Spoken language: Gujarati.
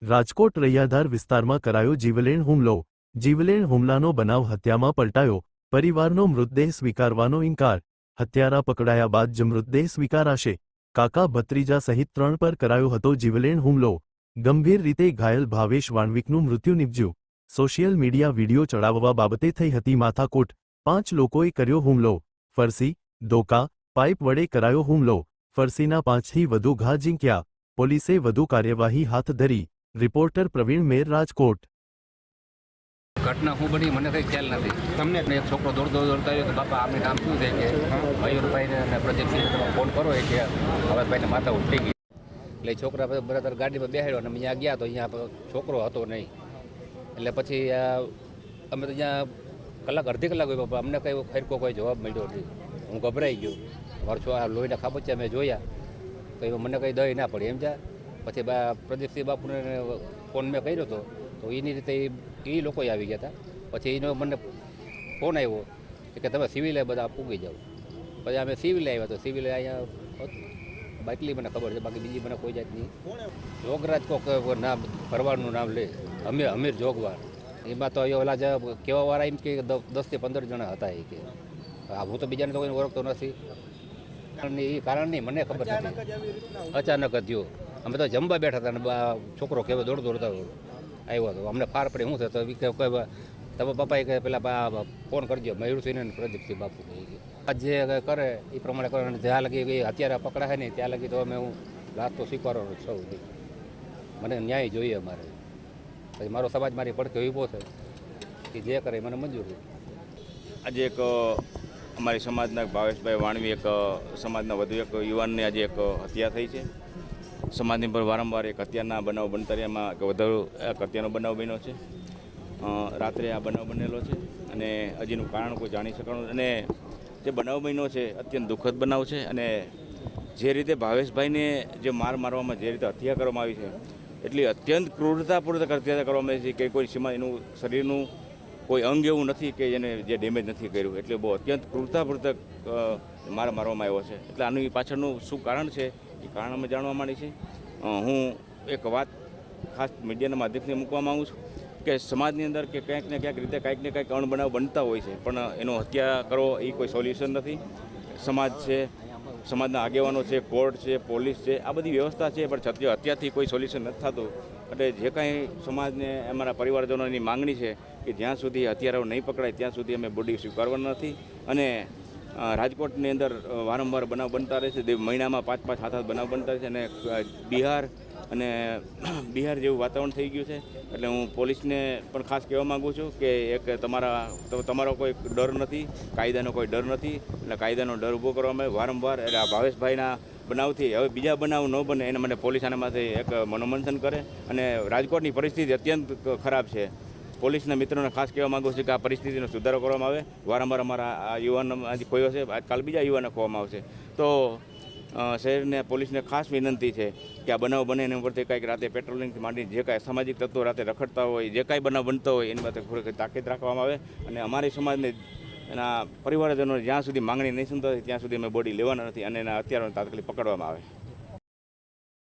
રાજકોટ રૈયાધાર વિસ્તારમાં કરાયો જીવલેણ હુમલો। જીવલેણ હુમલાનો બનાવ હત્યામાં પલટાયો। પરિવારનો મૃતદેહ સ્વીકારવાનો ઇનકાર। હત્યારા પકડાયા બાદ જ મૃતદેહ સ્વીકારાશે। કાકા ભત્રીજા સહિત 3 પર કરાયો હતો જીવલેણ હુમલો। ગંભીર રીતે ઘાયલ ભાવેશ વાણવિકનું મૃત્યુ નિપજ્યું। સોશિયલ મીડિયા વિડીયો ચડાવવા બાબતે થઈ હતી માથાકૂટ। 5 લોકોએ કર્યો હુમલો। ફરસી, ધોકા, પાઇપ વડે કરાયો હુમલો। ફરસીના 5થી વધુ ઘા ઝીંક્યા। પોલીસે વધુ કાર્યવાહી હાથ ધરી। રિપોર્ટર પ્રવીણ મેર, રાજકોટ। ઘટના શું બની મને કંઈ ખ્યાલ નથી। તમને એક છોકરો દોડતો આવ્યો કે બાપા આપણે કામ શું છે કે મયુરભાઈને અને પ્રદીપસિંહને તમે ફોન કરો એ કે હવે ભાઈને માથા ઉઠી ગઈ। એટલે છોકરા બરાબર ગાડીમાં બેહાડ્યો અને અહીંયા ગયા તો અહીંયા છોકરો હતો નહીં। એટલે પછી અમે તો અહીંયા અડધી કલાક હોય અમને કંઈ ખરેખર કોઈ જવાબ મળ્યો નથી। હું ગભરાઈ ગયો। મારો લોહીના ખાબોચિયા મેં જોયા તો એમાં મને કંઈ દઈ ના પડી સમજ્યા। પછી પ્રદીપસિંહ બાપુને ફોન મેં કર્યો હતો તો એની રીતે એ લોકો આવી ગયા હતા। પછી એનો મને ફોન આવ્યો કે તમે સિવિલે બધા પૂગી જાઓ। પછી અમે સિવિલે આવ્યા તો સિવિલે અહીંયા એટલી મને ખબર છે, બાકી બીજી મને કોઈ જાતની। જોગરાજ કોક નામ ભરવાડનું નામ લે, અમીર જોગવાર। એમાં તો ઓલા જે કહેવાવાળા એમ કે 10 થી 15 જણા હતા એ કે હું તો બીજાને તો કોઈને ઓળખતો નથી। એ કારણ નહીં મને ખબર નથી, અચાનક જ થયો। અમે તો જમવા બેઠા હતા અને છોકરો કેવો દોડતો આવ્યો હતો। અમને ફાર પડે શું થતો તમે પપ્પાએ કહે પેલા ફોન કરજો મયુરસિંહ અને પ્રદીપસિંહ બાપુ જે કરે એ પ્રમાણે કરે। જ્યાં લગી અત્યારે પકડાય નહીં ત્યાં લગી તો અમે હું લાસ્ટ તો સ્વીકારવાનો છું। મને ન્યાય જોઈએ અમારે। પછી મારો સમાજ મારી પડખે ઊભો છે કે જે કરે મને મંજૂર છે। આજે એક અમારી સમાજના ભાવેશભાઈ વાણવી એક સમાજના વધુ એક યુવાનની આજે એક હત્યા થઈ છે। સમાજની પર વારંવાર એક હત્યાના બનાવ બનતા એમાં વધુ એક હત્યાનો બનાવ બન્યો છે। રાત્રે આ બનાવ બનેલો છે અને હજીનું કારણ કોઈ જાણી શકવાનું। અને જે બનાવ બન્યો છે અત્યંત દુઃખદ બનાવ છે। અને જે રીતે ભાવેશભાઈને જે મારવામાં જે રીતે હત્યા કરવામાં આવી છે એટલી અત્યંત ક્રૂરતાપૂર્વક હત્યા કરવામાં આવી છે કે કોઈ સીમા એનું શરીરનું કોઈ અંગ એવું નથી કે એને જે ડેમેજ નથી કર્યું। એટલે બહુ અત્યંત ક્રૂરતાપૂર્વક મારવામાં આવ્યો છે। એટલે આનું પાછળનું શું કારણ છે એ કારણ અમે જાણવા માંડી છે। હું એક વાત ખાસ મીડિયાના માધ્યમથી મૂકવા માગું છું કે સમાજની અંદર કે ક્યાંક ને ક્યાંક રીતે કાંઈક ને કાંઈક અણબનાવ બનતા હોય છે, પણ એનો હત્યા કરો એ કોઈ સોલ્યુશન નથી। સમાજ છે, સમાજના આગેવાનો છે, કોર્ટ છે, પોલીસ છે, આ બધી વ્યવસ્થા છે, પણ છતાં હત્યાથી કોઈ સોલ્યુશન નથી થતું। એટલે જે કાંઈ સમાજને અમારા પરિવારજનોની માંગણી છે કે જ્યાં સુધી હત્યારાઓ નહીં પકડાય ત્યાં સુધી અમે બોડી સ્વીકારવાના નથી। અને રાજકોટની અંદર વારંવાર બનાવ બનતા રહે છે, મહિનામાં 5-5 7 બનાવ બનતા રહે છે। અને બિહાર જેવું વાતાવરણ થઈ ગયું છે। એટલે હું પોલીસને પણ ખાસ કહેવા માગું છું કે એક તમારો કોઈ ડર નથી, કાયદાનો કોઈ ડર નથી, એટલે કાયદાનો ડર ઊભો કરવામાં આવે વારંવાર। એટલે આ ભાવેશભાઈના બનાવથી હવે બીજા બનાવ ન બને એને મને પોલીસ આનામાંથી એક મનોમંથન કરે। અને રાજકોટની પરિસ્થિતિ અત્યંત ખરાબ છે। પોલીસના મિત્રોને ખાસ કહેવા માગું છું કે આ પરિસ્થિતિનો સુધારો કરવામાં આવે। વારંવાર અમારા આ યુવાન આજે ખોયો છે, આજકાલ બીજા યુવાનને ખોવામાં આવશે। તો શહેરને પોલીસને ખાસ વિનંતી છે કે આ બનાવ બને એના ઉપરથી કાંઈક રાતે પેટ્રોલિંગથી માંડી જે કાંઈ સામાજિક તત્વો રાતે રખડતા હોય, જે કાંઈ બનાવ બનતો હોય એની માટે ખરેખર તાકીદ રાખવામાં આવે। અને અમારી સમાજને એના પરિવારજનોને જ્યાં સુધી માંગણી નહીં સંતોષે ત્યાં સુધી અમે બોડી લેવાના નથી અને એના હત્યારાઓને તાત્કાલિક પકડવામાં આવે।